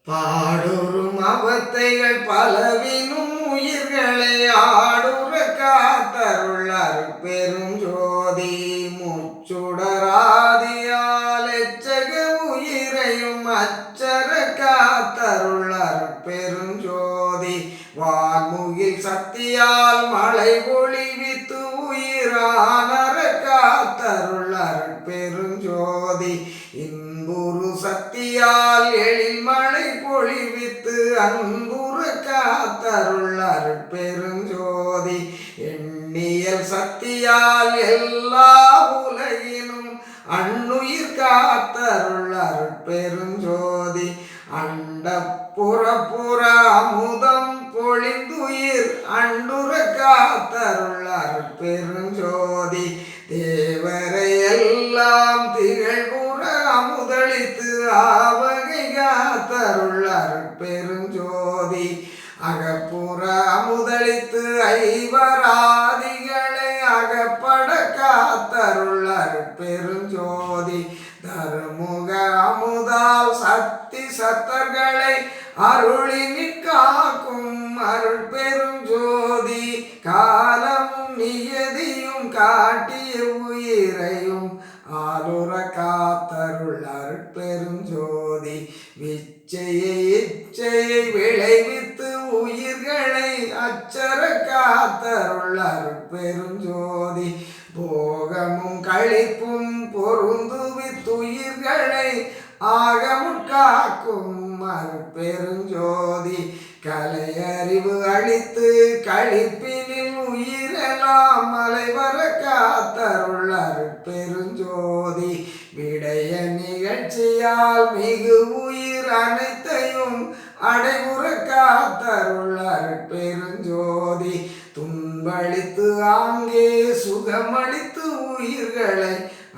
பாடுறும் அவத்தைகள் பலவினும் உயிர்களை ஆடுற காத்தருளார் பெருஞ்சோதி முச்சுடராதியால் எச்சக உயிரையும் அச்சர காத்தருளார் பெருஞ்சோதி வான்முகில் சக்தியால் மழை பொழிவித்து உயிரானர காத்தருளார் பெருஞ்சோதி இன்புறு சக்தியால் எழில் மழை பொழிவித்து அன்புற காத்தருளார் பெருஞ்சோதி எண்ணியல் சக்தியால் எல்லா உலகினும் அண்ணுயிர் காத்தருளார் பெருஞ்சோதி அண்ட புற அமுதம் பொழிந்துயிர் அண்டுற காத்தருளார் பெருஞ்சோதி தேவரை எல்லாம் திகழ்புற அமுதளித்து ஆவகை காத்தருளார் பெருஞ்சோதி அகப்புற அமுதளித்து ஐவராதிகளை அகப்பட காத்தருளார் பெருஞ்சோதி தருமுக அமுதால் சக்தி சத்தர்களை அருளி நிற்காக்கும் அருள் பெருஞ்சோதி காலமும் நியதியும் காட்டிய உயிரையும் ஆளுற காத்தருளார் பெருஞ்சோதி விச்சையை இச்சையை விளைவித்து உயிர்களை அச்சர காத்தருளார் பெருஞ்சோதி போகமும் கழிப்பும் பொருந்துவித்துயிர்களை ஆகமுட்காக்கும் பெருஞ்சோதி கலையறிவு அளித்து கழிப்பினில் உயிரெல்லாம் மலைவர காத்தருளார் பெருஞ்சோதி விடைய நிகழ்ச்சியால் மிகு உயிர் அனைத்தையும் அடைவுற காத்தருளார் பெருஞ்சோதி துன்பளித்து ஆங்கே சுகமளித்து உயிர்களை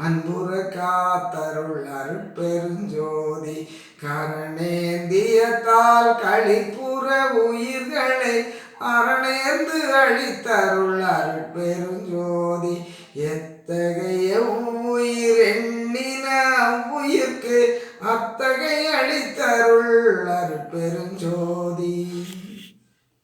அன்புற காத்தருளார் பெருஞ்சோதி கரணேந்தியத்தால் களிப்புற உயிர்களை அரணேர்ந்து அளித்தருளார் பெருஞ்சோதி எத்தகைய உயிர் எண்ணின உயிர்க்கு அத்தகைய அளித்தருளார் பெருஞ்சோதி.